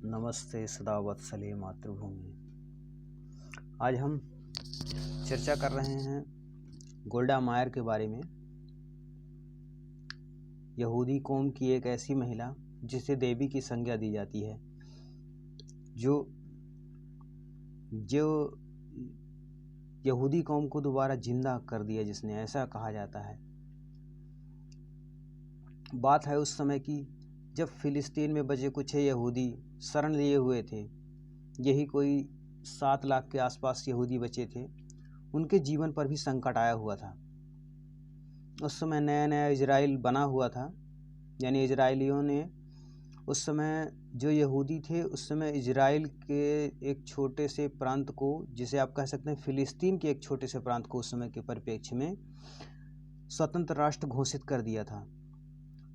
नमस्ते सदा वत्सले मातृभूमि। आज हम चर्चा कर रहे हैं गोल्डा मायर के बारे में। यहूदी कौम की एक ऐसी महिला जिसे देवी की संज्ञा दी जाती है, जो यहूदी कौम को दोबारा जिंदा कर दिया, जिसने, ऐसा कहा जाता है। बात है उस समय की जब फिलिस्तीन में बचे कुछ यहूदी शरण लिए हुए थे। यही कोई 7 लाख के आसपास यहूदी बचे थे। उनके जीवन पर भी संकट आया हुआ था। उस समय नया नया इजराइल बना हुआ था, यानी इजराइलियों ने उस समय जो यहूदी थे, उस समय इजराइल के एक छोटे से प्रांत को, जिसे आप कह सकते हैं फिलिस्तीन के एक छोटे से प्रांत को, उस समय के परिप्रेक्ष्य में स्वतंत्र राष्ट्र घोषित कर दिया था।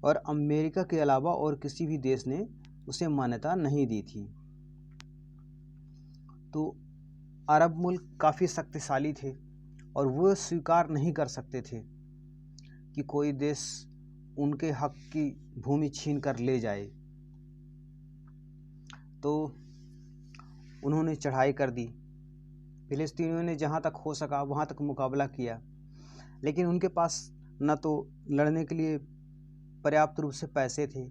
और अमेरिका के अलावा और किसी भी देश ने उसे मान्यता नहीं दी थी। तो अरब मुल्क काफ़ी शक्तिशाली थे और वो स्वीकार नहीं कर सकते थे कि कोई देश उनके हक की भूमि छीन कर ले जाए। तो उन्होंने चढ़ाई कर दी। फिलिस्तीनियों ने जहाँ तक हो सका वहाँ तक मुकाबला किया, लेकिन उनके पास न तो लड़ने के लिए पर्याप्त रूप से पैसे थे,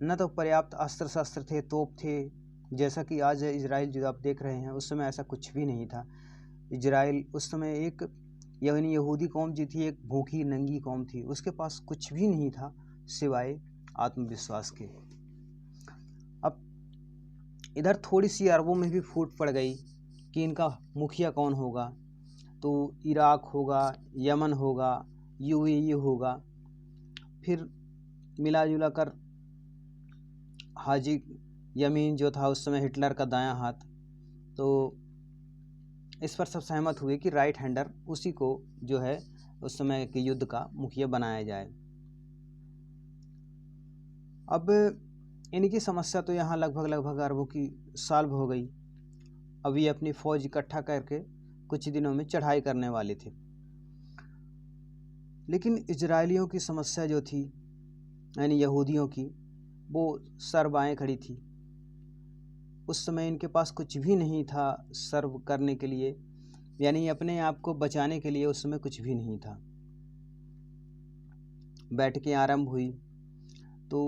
न तो पर्याप्त अस्त्र शस्त्र थे, तोप थे। जैसा कि आज इजराइल जो आप देख रहे हैं, उस समय ऐसा कुछ भी नहीं था। इजराइल उस समय एक यानी यहूदी कौम जो थी, एक भूखी नंगी कौम थी। उसके पास कुछ भी नहीं था सिवाय आत्मविश्वास के। अब इधर थोड़ी सी अरबों में भी फूट पड़ गई कि इनका मुखिया कौन होगा। तो इराक होगा, यमन होगा, यूएई होगा। फिर मिला जुला कर हाजी यमीन जो था उस समय हिटलर का दायां हाथ, तो इस पर सब सहमत हुए कि राइट हैंडर उसी को जो है उस समय के युद्ध का मुखिया बनाया जाए। अब इनकी समस्या तो यहाँ लगभग अरबों की सॉल्व हो गई। अभी अपनी फौज इकट्ठा करके कुछ दिनों में चढ़ाई करने वाले थे। लेकिन इजरायलियों की समस्या जो थी, यानी यहूदियों की, वो सर बाएं खड़ी थी। उस समय इनके पास कुछ भी नहीं था सर्व करने के लिए, यानी अपने आप को बचाने के लिए उस समय कुछ भी नहीं था। बैठकें आरंभ हुई तो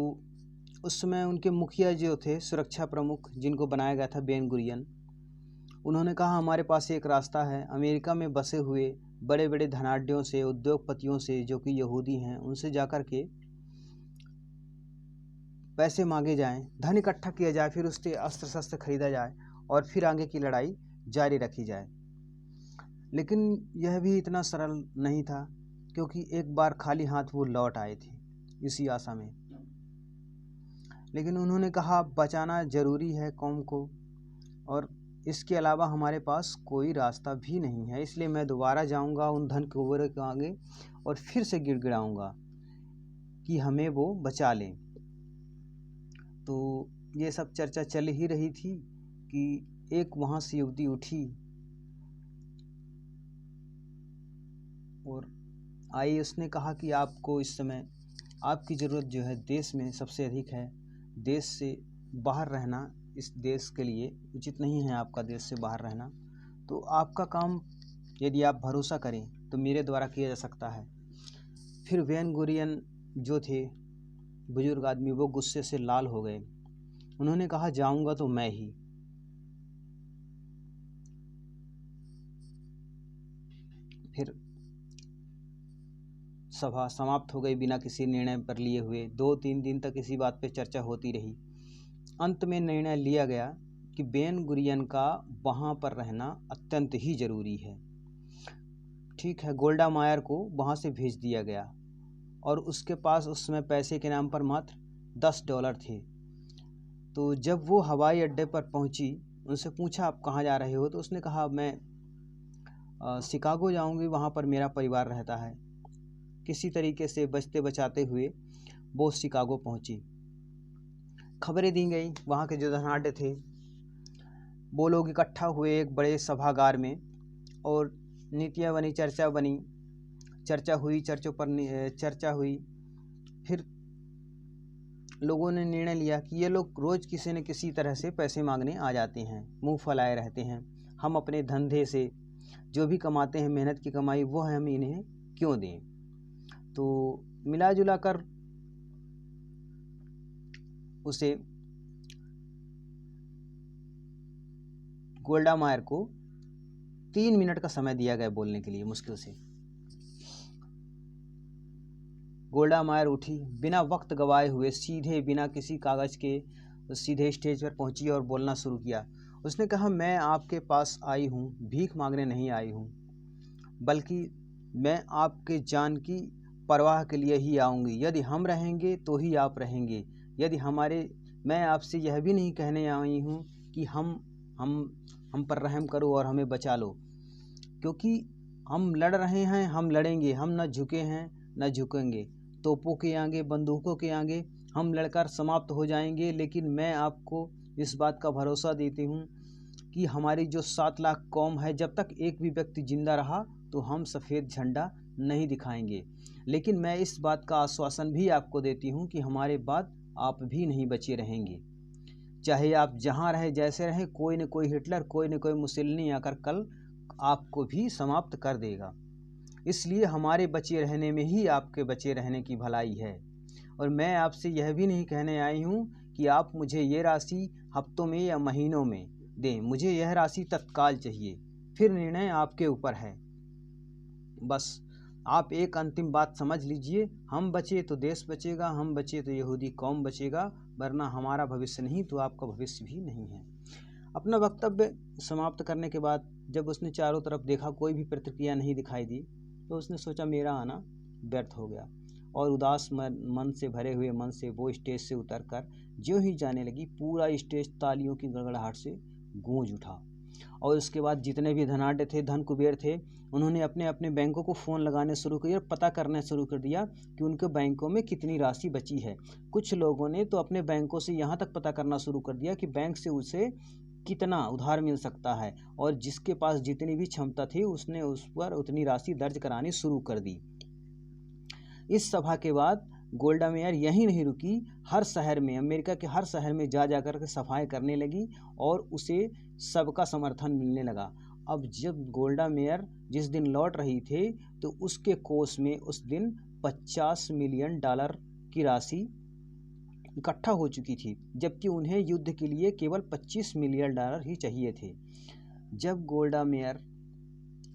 उस समय उनके मुखिया जो थे, सुरक्षा प्रमुख जिनको बनाया गया था, बेन गुरियन, उन्होंने कहा हमारे पास एक रास्ता है। अमेरिका में बसे हुए बड़े बड़े धनाढ्यों से, उद्योगपतियों से जो कि यहूदी हैं, उनसे जाकर के पैसे मांगे जाएं, धन इकट्ठा किया जाए, फिर उससे अस्त्र शस्त्र खरीदा जाए और फिर आगे की लड़ाई जारी रखी जाए। लेकिन यह भी इतना सरल नहीं था, क्योंकि एक बार खाली हाथ वो लौट आए थे इसी आशा में। लेकिन उन्होंने कहा बचाना ज़रूरी है कौम को, और इसके अलावा हमारे पास कोई रास्ता भी नहीं है। इसलिए मैं दोबारा जाऊंगा उन धन कुबेरों के आगे और फिर से गिड़गिड़ाऊंगा कि हमें वो बचा लें। तो ये सब चर्चा चल ही रही थी कि एक वहाँ से युवती उठी और आई। उसने कहा कि आपको इस समय आपकी ज़रूरत जो है देश में सबसे अधिक है। देश से बाहर रहना इस देश के लिए उचित नहीं है, आपका देश से बाहर रहना। तो आपका काम यदि आप भरोसा करें तो मेरे द्वारा किया जा सकता है। फिर बेन गुरियन जो थे बुजुर्ग आदमी, वो गुस्से से लाल हो गए। उन्होंने कहा जाऊंगा तो मैं ही। फिर सभा समाप्त हो गई बिना किसी निर्णय पर लिए हुए। 2-3 दिन तक इसी बात पर चर्चा होती रही। अंत में निर्णय लिया गया कि बेन गुरियन का वहाँ पर रहना अत्यंत ही ज़रूरी है। ठीक है, गोल्डा मायर को वहाँ से भेज दिया गया और उसके पास उस समय पैसे के नाम पर मात्र $10 थे। तो जब वो हवाई अड्डे पर पहुंची, उनसे पूछा आप कहाँ जा रहे हो, तो उसने कहा मैं शिकागो जाऊंगी, वहाँ पर मेरा परिवार रहता है। किसी तरीके से बचते बचाते हुए वो शिकागो पहुंची। खबरें दी गई, वहाँ के जो धनाढ्य थे वो लोग इकट्ठा हुए एक बड़े सभागार में और नीतियाँ बनी, चर्चा हुई, चर्चों पर चर्चा हुई। फिर लोगों ने निर्णय लिया कि ये लोग रोज़ किसी न किसी तरह से पैसे मांगने आ जाते हैं, मुंह फैलाए रहते हैं, हम अपने धंधे से जो भी कमाते हैं, मेहनत की कमाई, वो हम इन्हें क्यों दें। तो मिला जुला कर उसे गोल्डा मायर को 3 मिनट का समय दिया गया बोलने के लिए मुश्किल से। गोल्डा मायर उठी, बिना वक्त गवाए हुए सीधे बिना किसी कागज़ के सीधे स्टेज पर पहुंची और बोलना शुरू किया। उसने कहा, मैं आपके पास आई हूँ, भीख मांगने नहीं आई हूँ, बल्कि मैं आपके जान की परवाह के लिए ही आऊँगी। यदि हम रहेंगे तो ही आप रहेंगे। यदि मैं आपसे यह भी नहीं कहने आई हूँ कि हम पर रहम करो और हमें बचा लो, क्योंकि हम लड़ रहे हैं, हम लड़ेंगे, हम न झुके हैं न झुकेंगे। तोपों के आगे, बंदूकों के आगे हम लड़कर समाप्त हो जाएंगे, लेकिन मैं आपको इस बात का भरोसा देती हूँ कि हमारी जो 7 लाख कौम है, जब तक एक भी व्यक्ति जिंदा रहा तो हम सफ़ेद झंडा नहीं दिखाएंगे। लेकिन मैं इस बात का आश्वासन भी आपको देती हूँ कि हमारे बाद आप भी नहीं बचे रहेंगे। चाहे आप जहाँ रहे, जैसे रहे, कोई न कोई हिटलर, कोई न कोई मुसोलिनी आकर कल आपको भी समाप्त कर देगा। इसलिए हमारे बचे रहने में ही आपके बचे रहने की भलाई है। और मैं आपसे यह भी नहीं कहने आई हूँ कि आप मुझे ये राशि हफ्तों में या महीनों में दें, मुझे यह राशि तत्काल चाहिए, फिर निर्णय आपके ऊपर है। बस आप एक अंतिम बात समझ लीजिए, हम बचे तो देश बचेगा, हम बचे तो यहूदी कौम बचेगा, वरना हमारा भविष्य नहीं तो आपका भविष्य भी नहीं है। अपना वक्तव्य समाप्त करने के बाद जब उसने चारों तरफ देखा, कोई भी प्रतिक्रिया नहीं दिखाई दी, तो उसने सोचा मेरा आना व्यर्थ हो गया। और उदास मन से भरे हुए मन से वो स्टेज से उतरकर ज्यों ही जाने लगी, पूरा स्टेज तालियों की गड़गड़ाहट से गूंज उठा। और उसके बाद जितने भी धनाढ्य थे, धन कुबेर थे, उन्होंने अपने अपने बैंकों को फ़ोन लगाने शुरू किए और पता करना शुरू कर दिया कि उनके बैंकों में कितनी राशि बची है। कुछ लोगों ने तो अपने बैंकों से यहाँ तक पता करना शुरू कर दिया कि बैंक से उसे कितना उधार मिल सकता है, और जिसके पास जितनी भी क्षमता थी उसने उस पर उतनी राशि दर्ज करानी शुरू कर दी। इस सभा के बाद गोल्डा मेयर यहीं नहीं रुकी, हर शहर में, अमेरिका के हर शहर में जा कर के सफाई करने लगी और उसे सबका समर्थन मिलने लगा। अब जब गोल्डा मेयर जिस दिन लौट रही थे तो उसके कोष में उस दिन $50 मिलियन की राशि इकट्ठा हो चुकी थी, जबकि उन्हें युद्ध के लिए केवल $25 मिलियन ही चाहिए थे। जब गोल्डा मेयर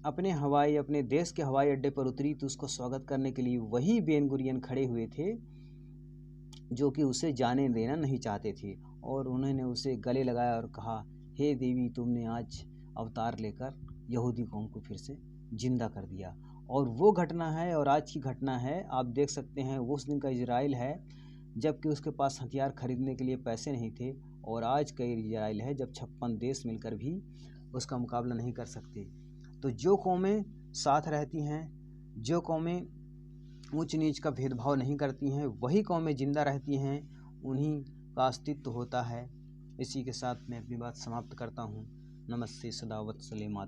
अपने देश के हवाई अड्डे पर उतरी तो उसको स्वागत करने के लिए वही बेन गुरियन खड़े हुए थे जो कि उसे जाने देना नहीं चाहते थे, और उन्होंने उसे गले लगाया और कहा, हे देवी, तुमने आज अवतार लेकर यहूदी कौम को फिर से जिंदा कर दिया। और वो घटना है और आज की घटना है, आप देख सकते हैं, वो उस दिन का इजराइल है जबकि उसके पास हथियार खरीदने के लिए पैसे नहीं थे, और आज का इजराइल है जब 56 देश मिलकर भी उसका मुकाबला नहीं कर सकते। तो जो कौमें साथ रहती हैं, जो कौमें ऊंच नीच का भेदभाव नहीं करती हैं, वही कौमें जिंदा रहती हैं, उन्हीं का अस्तित्व होता है। इसी के साथ मैं अपनी बात समाप्त करता हूँ। नमस्ते, सदावत सलेमात।